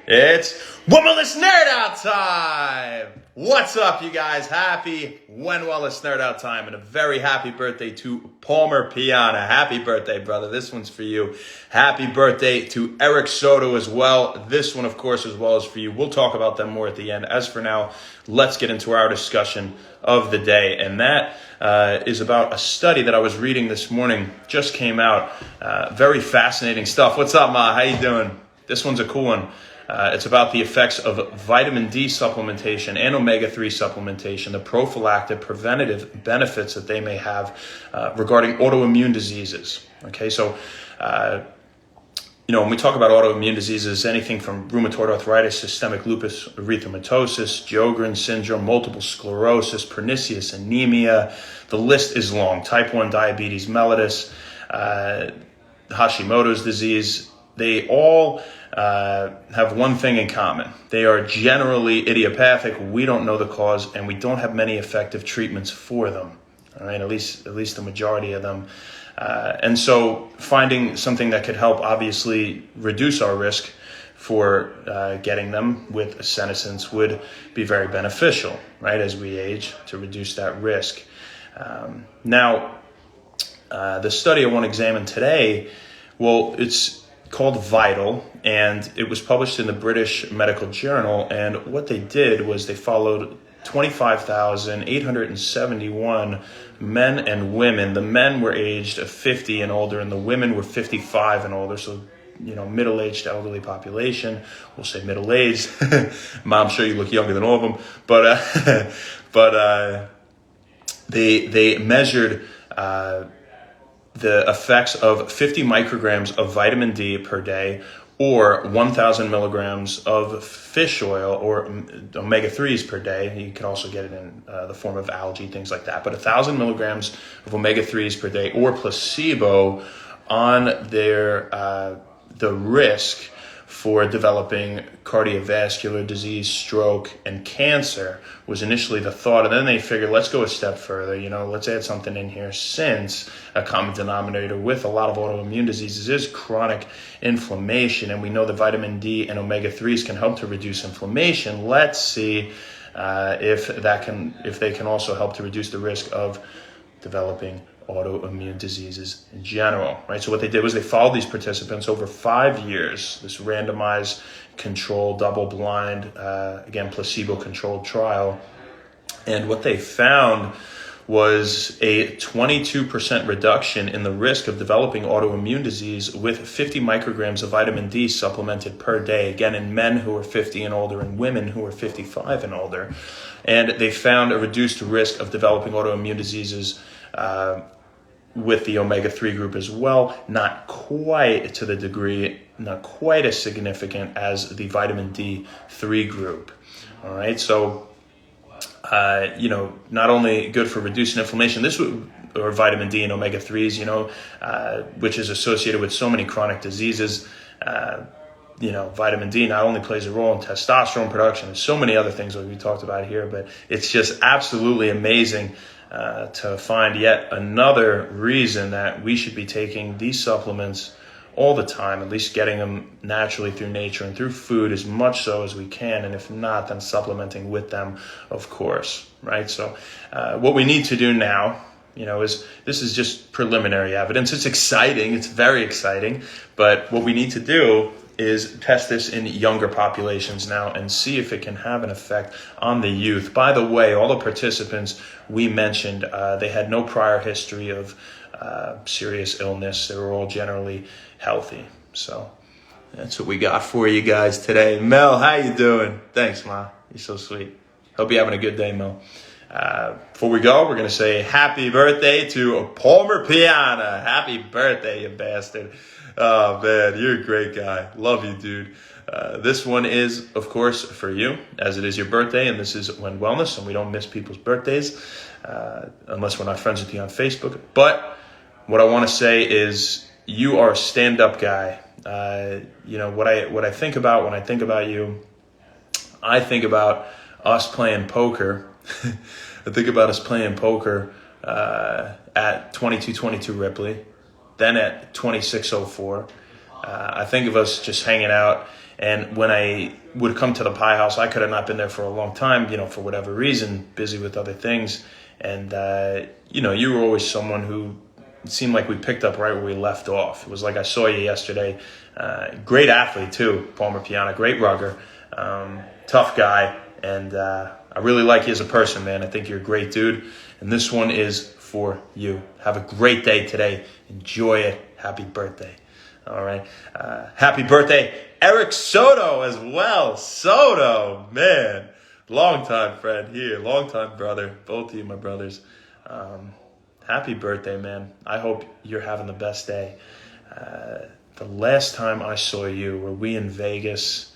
It's Wellness Nerd Out time! What's up, you guys? Happy Wellness Nerd Out time, and a very happy birthday to Palmer Piana. Happy birthday, brother. This one's for you. Happy birthday to Eric Soto as well. This one, of course, as well as for you. We'll talk about them more at the end. As for now, let's get into our discussion of the day, and that is about a study that I was reading this morning. Just came out. Very fascinating stuff. What's up, Ma? How you doing? This one's a cool one. It's about the effects of vitamin D supplementation and omega-3 supplementation, the prophylactic preventative benefits that they may have regarding autoimmune diseases. Okay, so, when we talk about autoimmune diseases, anything from rheumatoid arthritis, systemic lupus erythematosus, Sjogren's syndrome, multiple sclerosis, pernicious anemia, the list is long. Type 1 diabetes mellitus, Hashimoto's disease, they all have one thing in common. They are generally idiopathic. We don't know the cause, and we don't have many effective treatments for them. All right, at least the majority of them. And so finding something that could help obviously reduce our risk for getting them with senescence would be very beneficial, right, as we age, to reduce that risk. Now, the study I want to examine today, well, it's called Vital, and it was published in the British Medical Journal. And what they did was they followed 25,871 men and women. The men were aged 50 and older, and the women were 55 and older. So, middle-aged elderly population. We'll say middle-aged. Mom, I'm sure you look younger than all of them. But they measured the effects of 50 micrograms of vitamin D per day, or 1,000 milligrams of fish oil or omega-3s per day. You can also get it in the form of algae, things like that. But 1,000 milligrams of omega-3s per day or placebo on the risk for developing cardiovascular disease, stroke, and cancer was initially the thought. And then they figured, let's go a step further. Let's add something in here, since a common denominator with a lot of autoimmune diseases is chronic inflammation. And we know that vitamin D and omega-3s can help to reduce inflammation. Let's see if they can also help to reduce the risk of developing autoimmune diseases in general, right? So what they did was they followed these participants over 5 years, this randomized, controlled, double-blind, again, placebo-controlled trial. And what they found was a 22% reduction in the risk of developing autoimmune disease with 50 micrograms of vitamin D supplemented per day, again, in men who are 50 and older and women who are 55 and older. And they found a reduced risk of developing autoimmune diseases with the omega-3 group as well, not quite to the degree, not quite as significant as the vitamin D3 group. All right, so, not only good for reducing inflammation, or vitamin D and omega-3s, which is associated with so many chronic diseases. Vitamin D not only plays a role in testosterone production and so many other things that we talked about here, but it's just absolutely amazing to find yet another reason that we should be taking these supplements all the time, at least getting them naturally through nature and through food as much so as we can. And if not, then supplementing with them, of course, right? So what we need to do now, is this is just preliminary evidence. It's exciting. It's very exciting. But what we need to do is test this in younger populations now and see if it can have an effect on the youth. By the way, all the participants we mentioned, they had no prior history of serious illness. They were all generally healthy. So that's what we got for you guys today. Mel, how you doing? Thanks, Ma. You're so sweet. Hope you're having a good day, Mel. Before we go, we're going to say happy birthday to Palmer Piana. Happy birthday, you bastard. Oh, man, you're a great guy. Love you, dude. This one is, of course, for you, as it is your birthday, and this is When Wellness, and we don't miss people's birthdays, unless we're not friends with you on Facebook. But what I want to say is you are a stand-up guy. What I think about when I think about you, I think about us playing poker. I think about us playing poker at 2222 Ripley, then at 2604. I think of us just hanging out And when I would come to the pie house, I could have not been there for a long time, for whatever reason, busy with other things. And, you were always someone who it seemed like we picked up right where we left off. It was like I saw you yesterday. Great athlete, too, Palmer Piana. Great rugger. Tough guy. And I really like you as a person, man. I think you're a great dude. And this one is for you. Have a great day today. Enjoy it. Happy birthday. All right. Happy birthday, Eric Soto as well. Soto, man. Long-time friend here. Long-time brother. Both of you, my brothers. Happy birthday, man. I hope you're having the best day. The last time I saw you, were we in Vegas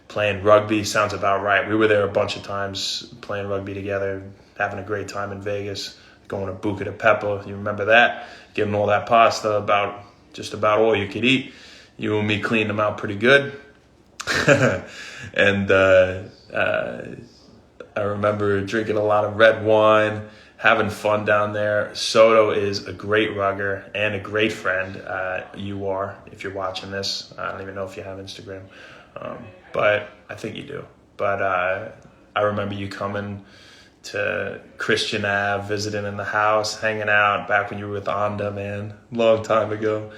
playing rugby? Sounds about right. We were there a bunch of times playing rugby together, having a great time in Vegas, going to Buca di Beppo. You remember that? Getting all that pasta, just about all you could eat. You and me cleaned them out pretty good. And I remember drinking a lot of red wine, having fun down there. Soto is a great rugger and a great friend. You are, if you're watching this. I don't even know if you have Instagram, but I think you do. But I remember you coming to Christian Ave, visiting in the house, hanging out back when you were with Onda, man. Long time ago.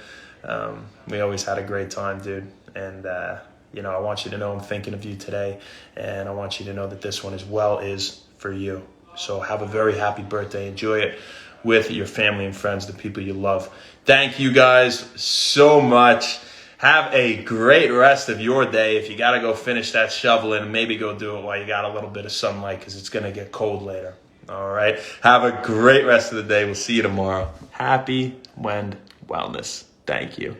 We always had a great time, dude. And, I want you to know I'm thinking of you today. And I want you to know that this one as well is for you. So have a very happy birthday. Enjoy it with your family and friends, the people you love. Thank you guys so much. Have a great rest of your day. If you got to go finish that shoveling, maybe go do it while you got a little bit of sunlight because it's going to get cold later. All right. Have a great rest of the day. We'll see you tomorrow. Happy Wellness. Thank you.